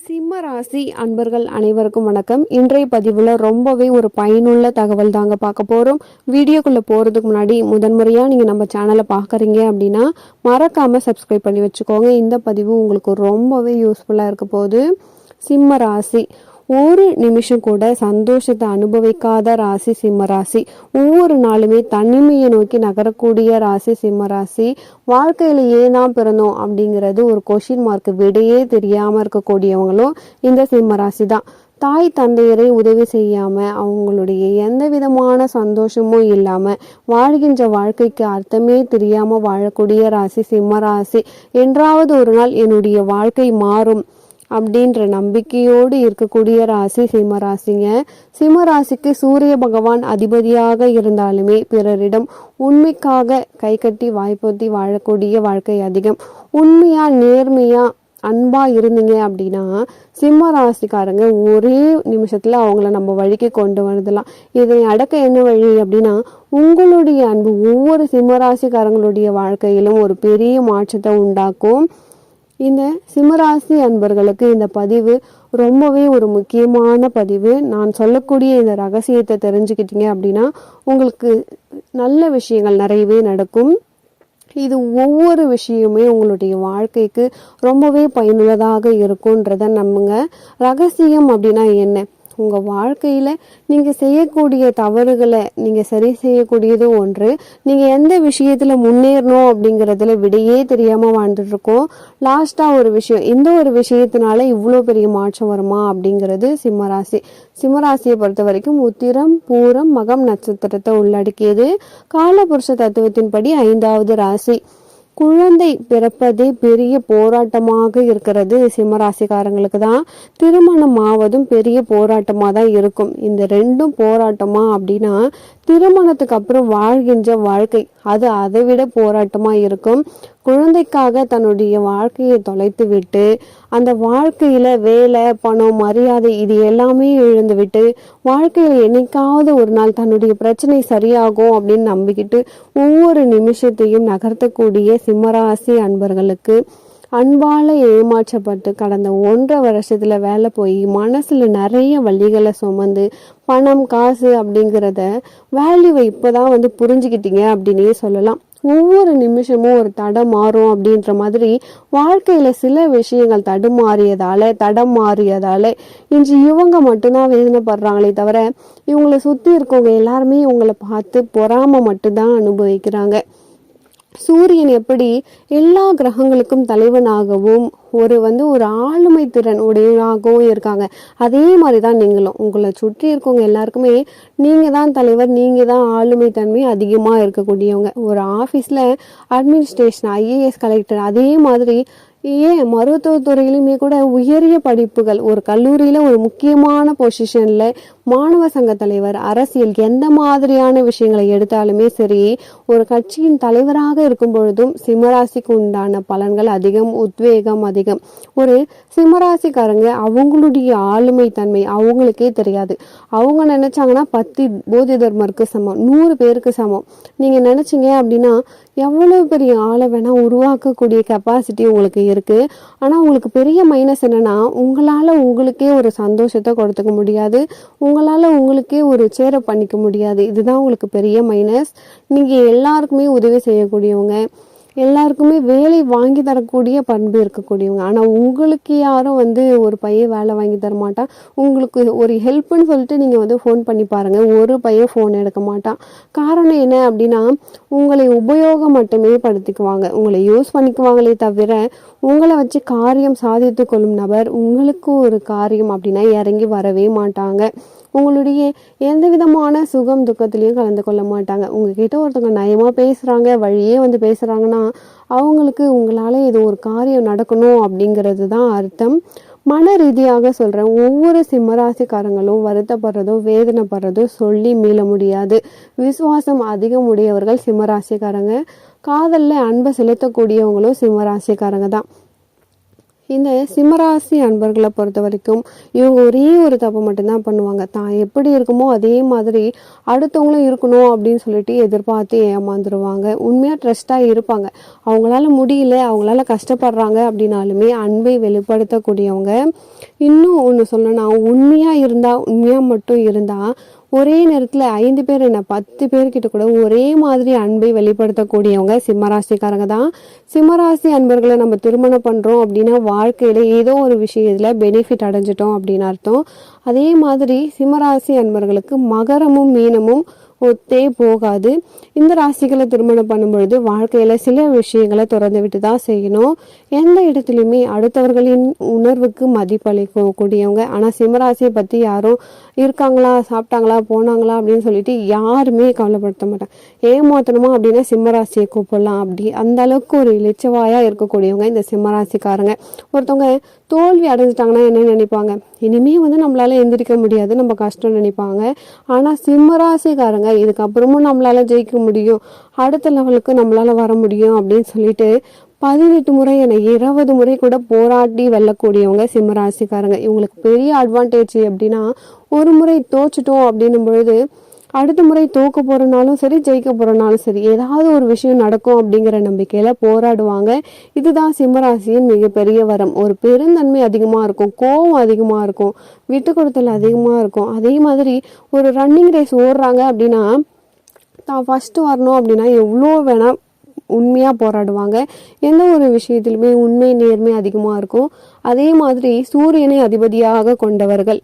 சிம்ம ராசி அன்பர்கள் அனைவருக்கும் வணக்கம். இன்றைய பதிவுல ரொம்பவே ஒரு பயனுள்ள தகவல் தாங்க பார்க்க போறோம். வீடியோக்குள்ள போறதுக்கு முன்னாடி முதன்முறையா நீங்க நம்ம சேனலை பார்க்குறீங்க அப்படின்னா மறக்காம சப்ஸ்கிரைப் பண்ணி வச்சுக்கோங்க. இந்த பதிவு உங்களுக்கு ரொம்பவே யூஸ்ஃபுல்லா இருக்க போகுது. சிம்ம ராசி ஒரு நிமிஷம் கூட சந்தோஷத்தை அனுபவிக்காத ராசி சிம்ம ராசி. ஒவ்வொரு நாளுமே தனிமையை நோக்கி நகரக்கூடிய ராசி சிம்ம ராசி. வாழ்க்கையில ஏன் தான் பிறந்தோம் அப்படிங்கிறது ஒரு கொஷின் மார்க், விடையே தெரியாம இருக்கக்கூடியவங்களும் இந்த சிம்ம ராசி தான். தாய் தந்தையரை உதவி செய்யாம அவங்களுடைய எந்த விதமான சந்தோஷமும் இல்லாம வாழ்கின்ற வாழ்க்கைக்கு அர்த்தமே தெரியாம வாழக்கூடிய ராசி சிம்ம ராசி. என்றாவது ஒரு நாள் என்னுடைய வாழ்க்கை மாறும் அப்படின்ற நம்பிக்கையோடு இருக்கக்கூடிய ராசி சிம்மராசிங்க. சிம்மராசிக்கு சூரிய பகவான் அதிபதியாக இருந்தாலுமே பிறரிடம் உண்மைக்காக கை கட்டி வாய்ப்பொத்தி வாழக்கூடிய வாழ்க்கை அதிகம். உண்மையா நேர்மையா அன்பா இருந்தீங்க அப்படின்னா சிம்ம ராசிக்காரங்க ஒரே நிமிஷத்துல அவங்கள நம்ம வழிக்கு கொண்டு வந்துடலாம். இதனை அடக்க என்ன வழி அப்படின்னா உங்களுடைய அன்பு ஒவ்வொரு சிம்ம ராசிக்காரங்களுடைய வாழ்க்கையிலும் ஒரு பெரிய மாற்றத்தை உண்டாக்கும். இந்த சிம்மராசி அன்பர்களுக்கு இந்த பதிவு ரொம்பவே ஒரு முக்கியமான பதிவு. நான் சொல்லக்கூடிய இந்த ரகசியத்தை தெரிஞ்சுக்கிட்டீங்க அப்படின்னா உங்களுக்கு நல்ல விஷயங்கள் நிறையவே நடக்கும். இது ஒவ்வொரு விஷயமே உங்களுடைய வாழ்க்கைக்கு ரொம்பவே பயனுள்ளதாக இருக்கும்ன்றத நம்புங்க. ரகசியம் அப்படின்னா என்ன? உங்க வாழ்க்கையில நீங்க செய்யக்கூடிய தவறுகளை நீங்க சரி செய்யக்கூடியது ஒன்று. நீங்க எந்த விஷயத்துல முன்னேறணும் அப்படிங்கறதுல விடையே தெரியாம வாழ்ந்துட்டு இருக்கோம். லாஸ்டா ஒரு விஷயம், இந்த ஒரு விஷயத்தினால இவ்வளவு பெரிய மாற்றம் வருமா அப்படிங்கிறது சிம்மராசி. சிம்மராசியை பொறுத்த வரைக்கும் உத்திரம் பூரம் மகம் நட்சத்திரத்தை உள்ளடக்கியது. காலபுருஷ தத்துவத்தின்படி 5வது ராசி. குழந்தை பிறப்பதே பெரிய போராட்டமாக இருக்கிறது சிம்மராசிக்காரங்களுக்கு தான். திருமணம் ஆவதும் பெரிய போராட்டமா தான் இருக்கும். இந்த ரெண்டும் போராட்டமா அப்படின்னா திருமணத்துக்கு அப்புறம் வாழ்கின்ற வாழ்க்கை அது அதை விட போராட்டமா இருக்கும். குழந்தைக்காக தன்னுடைய வாழ்க்கையை தொலைத்து விட்டு அந்த வாழ்க்கையில வேலை பணம் மரியாதை இது எல்லாமே இழந்து விட்டு வாழ்க்கையில என்னைக்காவது ஒரு நாள் தன்னுடைய பிரச்சனை சரியாகும் அப்படின்னு நம்பிக்கிட்டு ஒவ்வொரு நிமிஷத்தையும் நகர்த்தக்கூடிய சிம்மராசி அன்பர்களுக்கு அன்பால ஏமாற்றப்பட்டு கடந்த 1.5 வருஷத்துல வேலை போய் மனசுல நிறைய வலிகளை சுமந்து பணம் காசு அப்படிங்கிறத வேல்யூவை இப்பதான் புரிஞ்சுக்கிட்டீங்க அப்படின்னே சொல்லலாம். ஒவ்வொரு நிமிஷமும் ஒரு தடம் மாறும் அப்படின்ற மாதிரி வாழ்க்கையில சில விஷயங்கள் தடம் மாறியதால இன்று இவங்க மட்டும்தான் வேதனைப்படுறாங்களே தவிர இவங்களை சுத்தி இருக்கவங்க எல்லாருமே இவங்களை பார்த்து பொறாம மட்டும்தான் அனுபவிக்கிறாங்க. சூரியன் எப்படி எல்லா கிரகங்களுக்கும் தலைவனாகவும் ஒரு ஆளுமை திறன் உடையவராகவும் இருக்காங்க, அதே மாதிரிதான் நீங்களும் உங்களை சுற்றி இருக்கவங்க எல்லாருக்குமே நீங்க தான் தலைவர், நீங்க தான் ஆளுமை தன்மை அதிகமா இருக்கக்கூடியவங்க. ஒரு ஆபீஸ்ல அட்மினிஸ்ட்ரேஷன் ஐஏஎஸ் கலெக்டர், அதே மாதிரி ஏன் மருத்துவத்துறையிலுமே கூட உயரிய படிப்புகள், ஒரு கல்லூரியில ஒரு முக்கியமான பொசிஷன்ல மாணவ சங்க தலைவர், அரசியல் எந்த மாதிரியான விஷயங்களை எடுத்தாலுமே சரி ஒரு கட்சியின் தலைவராக இருக்கும் பொழுதும் சிம்மராசிக்கு உண்டான பலன்கள் அதிகம், உத்வேகம் அதிகம். ஒரு சிம்மராசிக்காரங்க அவங்களுடைய ஆளுமை தன்மை அவங்களுக்கே தெரியாது. அவங்க நினைச்சாங்கன்னா 10 போதி தர்மருக்கு சமம், 100 பேருக்கு சமம். நீங்க நினைச்சீங்க அப்படின்னா எவ்வளவு பெரிய ஆளை வேணா உருவாக்கக்கூடிய கெப்பாசிட்டி உங்களுக்கு இருக்கு. ஆனா உங்களுக்கு பெரிய மைனஸ் என்னன்னா உங்களால உங்களுக்கே ஒரு சந்தோஷத்தை கொடுத்துக்க முடியாது, உங்களால உங்களுக்கே ஒரு சேர பண்ணிக்க முடியாது. இதுதான் உங்களுக்கு பெரிய மைனஸ். நீங்க எல்லாருக்குமே உதவி செய்யக்கூடியவங்க, எல்லாருக்குமே வேலை வாங்கி தரக்கூடிய பண்பு இருக்கக்கூடியவங்க. ஆனா உங்களுக்கு யாரும் ஒரு பையன் வேலை வாங்கி தர மாட்டான். உங்களுக்கு ஒரு ஹெல்ப்னு சொல்லிட்டு நீங்க ஃபோன் பண்ணி பாருங்க, ஒரு பையன் ஃபோன் எடுக்க மாட்டான். காரணம் என்ன அப்படின்னா உங்களை உபயோகம் மட்டுமே படுத்திக்குவாங்க, உங்களை யூஸ் பண்ணிக்குவாங்களே தவிர உங்களை வச்சு காரியம் சாதித்து கொள்ளும் நபர் உங்களுக்கு ஒரு காரியம் அப்படின்னா இறங்கி வரவே மாட்டாங்க. உங்களுடைய எந்த விதமான சுகம் துக்கத்திலையும் கலந்து கொள்ள மாட்டாங்க. உங்ககிட்ட ஒருத்தவங்க நயமா பேசுறாங்க, வழியே பேசுறாங்கன்னா அவங்களுக்கு உங்களால இது ஒரு காரியம் நடக்கணும் அப்படிங்கிறது தான் அர்த்தம். மன ரீதியாக சொல்றேன், ஒவ்வொரு சிம்மராசிக்காரங்களும் வருத்தப்படுறதோ வேதனைப்படுறதோ சொல்லி மீள முடியாது. விசுவாசம் அதிகம் உடையவர்கள் சிம்மராசிக்காரங்க. காதல்ல அன்பை செலுத்தக்கூடியவங்களும் சிம்மராசிக்காரங்க தான். இந்த சிம்மராசி அன்பர்களை பொறுத்த வரைக்கும் இவங்க ஒரே ஒரு தப்பு மட்டும்தான் பண்ணுவாங்க. தான் எப்படி இருக்குமோ அதே மாதிரி அடுத்தவங்களும் இருக்கணும் அப்படின்னு சொல்லிட்டு எதிர்பார்த்து ஏமாந்துருவாங்க. உண்மையாக ட்ரஸ்டாக இருப்பாங்க. அவங்களால முடியல, அவங்களால கஷ்டப்படுறாங்க அப்படின்னாலுமே அன்பை வெளிப்படுத்தக்கூடியவங்க. இன்னும் ஒன்று சொல்லணும்னா, உண்மையாக இருந்தால் உண்மையாக மட்டும் இருந்தால் ஒரே நேரத்தில் 5 பேர் என்ன 10 பேர்கிட்ட கூட ஒரே மாதிரி அன்பை வெளிப்படுத்தக்கூடியவங்க சிம்மராசிக்காரங்க தான். சிம்மராசி அன்பர்களை நம்ம திருமணம் பண்ணுறோம் அப்படின்னா வாழ்க்கையில் ஏதோ ஒரு விஷயத்தில் பெனிஃபிட் அடைஞ்சிட்டோம் அப்படின்னு அர்த்தம். அதே மாதிரி சிம்மராசி அன்பர்களுக்கு மகரமும் மீனமும் ஒத்தே போகாது. இந்த ராசிகளை திருமணம் பண்ணும்பொழுது வாழ்க்கையில் சில விஷயங்களை திறந்து விட்டு தான் செய்யணும். எந்த இடத்துலையுமே அடுத்தவர்களின் உணர்வுக்கு மதிப்பளிக்கக்கூடியவங்க. ஆனால் சிம்மராசியை பற்றி யாரும் இருக்காங்களா, சாப்பிட்டாங்களா, போனாங்களா அப்படின்னு சொல்லிட்டு யாருமே கவலைப்படுத்த மாட்டாங்க. ஏமாத்தணுமா அப்படின்னா சிம்மராசியை கூப்பிடலாம். அப்படி அந்த அளவுக்கு ஒரு இளிச்சவாயாக இருக்கக்கூடியவங்க இந்த சிம்மராசிக்காரங்க. ஒருத்தவங்க தோல்வி அடைஞ்சிட்டாங்கன்னா என்ன நினைப்பாங்க, இனிமே நம்மளால எந்திரிக்க முடியாது, நம்ம கஷ்டம் நினைப்பாங்க. ஆனால் சிம்மராசிக்காரங்க இதுக்கப்புறமும் நம்மளால ஜெயிக்க முடியும், அடுத்த லெவலுக்கு நம்மளால வர முடியும் அப்படின்னு சொல்லிட்டு 18 முறை என 20 முறை கூட போராடி வெல்லக்கூடியவங்க சிம்மராசிக்காரங்க. இவங்களுக்கு பெரிய அட்வான்டேஜ் எப்படின்னா, ஒரு முறை தோச்சிட்டோம் அப்படின்னும் பொழுது அடுத்த முறை தோக்க போறனாலும் சரி, ஜெயிக்க போறனாலும் சரி, ஏதாவது ஒரு விஷயம் நடக்கும் அப்படிங்கிற நம்பிக்கையில போராடுவாங்க. இதுதான் சிம்மராசியின் மிகப்பெரிய வரம். ஒரு பெருந்தன்மை அதிகமா இருக்கும், கோபம் அதிகமா இருக்கும், விட்டு கொடுத்தல் அதிகமா இருக்கும். அதே மாதிரி ஒரு ரன்னிங் ரேஸ் ஓடுறாங்க அப்படின்னா தான் ஃபர்ஸ்ட் வரணும் அப்படின்னா எவ்வளோ வேணா உண்மையாக போராடுவாங்க. எந்த ஒரு விஷயத்திலுமே உண்மை நேர்மை அதிகமாக இருக்கும். அதே மாதிரி சூரியனை அதிபதியாக கொண்டவர்கள்.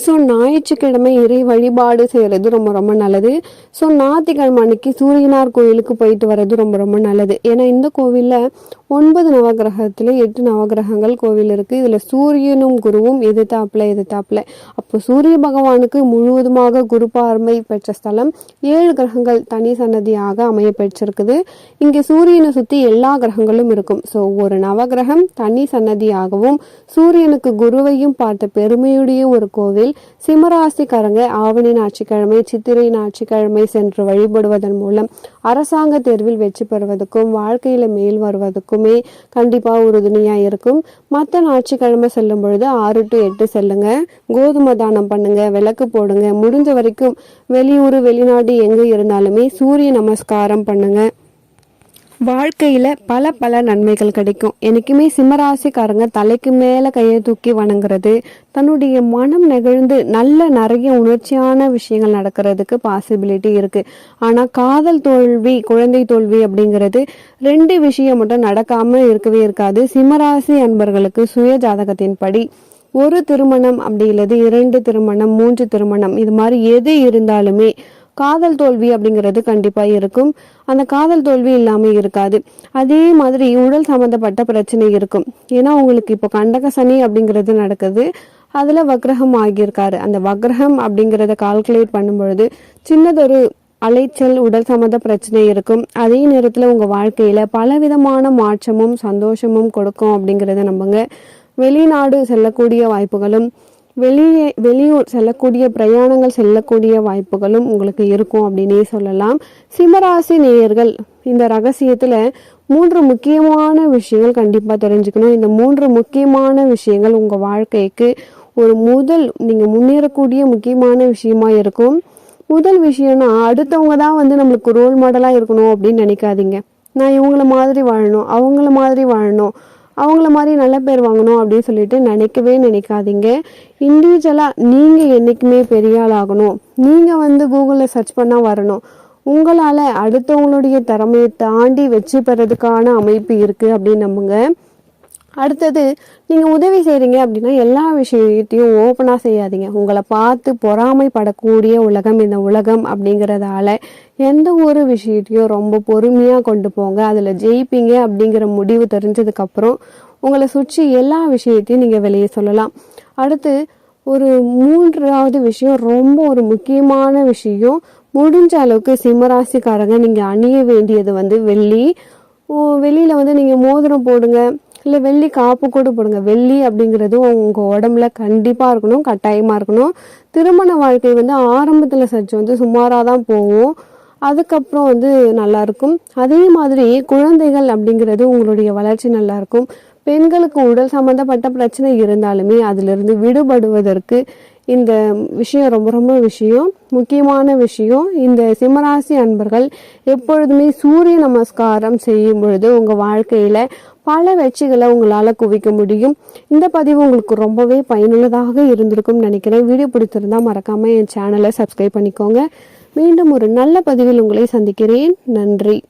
ஸோ ஞாயிற்றுக்கிழமை இறை வழிபாடு செய்கிறது ரொம்ப ரொம்ப நல்லது. ஸோ ஞாயிற்றுக்கிழமை அன்னைக்கு சூரியனார் கோயிலுக்கு போயிட்டு வர்றது ரொம்ப ரொம்ப நல்லது. ஏன்னா இந்த கோவிலில் 9 நவகிரகத்தில் 8 நவகிரகங்கள் கோவில் இருக்குது. இதில் சூரியனும் குருவும் எதிர்த்தாப்புல. அப்போ சூரிய பகவானுக்கு முழுவதுமாக குரு பார்வை பெற்ற ஸ்தலம். 7 கிரகங்கள் தனி சன்னதியாக அமைய பெற்றிருக்குது. இங்கே சூரியனை சுற்றி எல்லா கிரகங்களும் இருக்கும். ஸோ ஒரு நவகிரகம் தனி சன்னதியாகவும் சூரியனுக்கு குருவையும் பார்த்த பெருமையுடைய ஒரு கோவில். சிம்மராசிக்காரங்க ஆவணி ஞாயிற்றுக்கிழமை, சித்திரை ஞாயிற்றுக்கிழமை சென்று வழிபடுவதன் மூலம் அரசாங்க தேர்வில் வெற்றி பெறுவதற்கும் வாழ்க்கையில மேல் வருவதற்குமே கண்டிப்பா உறுதுணையா இருக்கும். மற்ற ஞாயிற்றுக்கிழமை செல்லும் பொழுது 6 to 8 செல்லுங்க. கோதுமை தானம் பண்ணுங்க, விளக்கு போடுங்க. முடிஞ்ச வரைக்கும் வெளியூர் வெளிநாடு எங்க இருந்தாலுமே சூரிய நமஸ்காரம் பண்ணுங்க. வாழ்க்கையில பல பல நன்மைகள் கிடைக்கும். எனக்குமே சிம்மராசிக்காரங்க தலைக்கு மேல கையை தூக்கி வணங்குறது, தன்னுடைய மனம் நெகிழ்ந்து நிறைய உணர்ச்சியான விஷயங்கள் நடக்கிறதுக்கு பாசிபிலிட்டி இருக்கு. ஆனா காதல் தோல்வி, குழந்தை தோல்வி அப்படிங்கிறது 2 விஷயம் மட்டும் நடக்காம இருக்கவே இருக்காது. சிம்மராசி அன்பர்களுக்கு சுய ஜாதகத்தின்படி ஒரு திருமணம் அப்படி இல்லது 2 திருமணம், 3 திருமணம், இது மாதிரி எது இருந்தாலுமே காதல் தோல்வி அப்படிங்கிறது கண்டிப்பா இருக்கும். அந்த காதல் தோல்வி இல்லாம இருக்காது. அதே மாதிரி உடல் சம்பந்தப்பட்ட பிரச்சனை இருக்கும். ஏன்னா உங்களுக்கு இப்போ கண்டக சனி அப்படிங்கிறது நடக்குது. அதுல வக்ரகம் ஆகியிருக்காரு. அந்த வக்ரகம் அப்படிங்கிறத கால்குலேட் பண்ணும் பொழுது சின்னதொரு அலைச்சல், உடல் சம்பந்த பிரச்சனை இருக்கும். அதே நேரத்துல உங்க வாழ்க்கையில பலவிதமான மாற்றமும் சந்தோஷமும் கொடுக்கும் அப்படிங்கிறத நம்புங்க. வெளிநாடு செல்லக்கூடிய வாய்ப்புகளும் வெளியூர் செல்லக்கூடிய பிரயாணங்கள் செல்லக்கூடிய வாய்ப்புகளும் உங்களுக்கு இருக்கும் அப்படின்னே சொல்லலாம். சிம்மராசி நேயர்கள் இந்த ரகசியத்துல 3 முக்கியமான விஷயங்கள் கண்டிப்பா தெரிஞ்சுக்கணும். இந்த 3 முக்கியமான விஷயங்கள் உங்க வாழ்க்கைக்கு ஒரு நீங்க முன்னேறக்கூடிய முக்கியமான விஷயமா இருக்கும். முதல் விஷயம்னா, அடுத்தவங்க தான் நம்மளுக்கு ரோல் மாடலா இருக்கணும் அப்படின்னு நினைக்காதீங்க. நான் இவங்கள மாதிரி வாழணும், அவங்கள மாதிரி வாழணும், அவங்கள மாதிரி நல்ல பேர் வாங்கணும் அப்படின்னு சொல்லிட்டு நினைக்காதீங்க. இண்டிவிஜுவலாக நீங்கள் என்றைக்குமே பெரிய ஆள் ஆகணும். நீங்கள் கூகுளில் சர்ச் பண்ணால் வரணும். உங்களால் அடுத்தவங்களுடைய திறமையை தாண்டி வெற்றி பெறதுக்கான அமைப்பு இருக்குது அப்படின்னு நம்புங்க. அடுத்தது, நீங்கள் உதவி செய்கிறீங்க அப்படின்னா எல்லா விஷயத்தையும் ஓப்பனாக செய்யாதீங்க. உங்களை பார்த்து பொறாமைப்படக்கூடிய உலகம் இந்த உலகம் அப்படிங்கிறதால எந்த ஒரு விஷயத்தையும் ரொம்ப பொறுமையாக கொண்டு போங்க. அதில் ஜெயிப்பீங்க அப்படிங்கிற முடிவு தெரிஞ்சதுக்கப்புறம் உங்களை சுற்றி எல்லா விஷயத்தையும் நீங்கள் வெளியே சொல்லலாம். அடுத்து ஒரு 3வது விஷயம், ரொம்ப ஒரு முக்கியமான விஷயம். முடிஞ்ச அளவுக்கு சிம்மராசிக்காரங்க நீங்கள் அணிய வேண்டியது வெள்ளி. வெளியில் நீங்கள் மோதிரம் போடுங்க, இல்லை வெள்ளி காப்பு கூட போடுங்க. வெள்ளி அப்படிங்கிறது உங்கள் உடம்புல கண்டிப்பாக இருக்கணும், கட்டாயமாக இருக்கணும். திருமண வாழ்க்கை ஆரம்பத்தில் சற்று சுமாராக தான் போகும், அதுக்கப்புறம் நல்லாயிருக்கும். அதே மாதிரி குழந்தைகள் அப்படிங்கிறது உங்களுடைய வளர்ச்சி நல்லாயிருக்கும். பெண்களுக்கு உடல் சம்பந்தப்பட்ட பிரச்சனை இருந்தாலுமே அதிலிருந்து விடுபடுவதற்கு இந்த விஷயம் ரொம்ப ரொம்ப முக்கியமான விஷயம். இந்த சிம்மராசி அன்பர்கள் எப்பொழுதுமே சூரிய நமஸ்காரம் செய்யும் பொழுது உங்கள் வாழ்க்கையில் பல வெற்றிகளை உங்களால் குவிக்க முடியும். இந்த பதிவு உங்களுக்கு ரொம்பவே பயனுள்ளதாக இருந்திருக்கும்னு நினைக்கிறேன். வீடியோ பிடிச்சிருந்தா மறக்காமல் என் சேனலை சப்ஸ்கிரைப் பண்ணிக்கோங்க. மீண்டும் ஒரு நல்ல பதிவில் உங்களை சந்திக்கிறேன். நன்றி.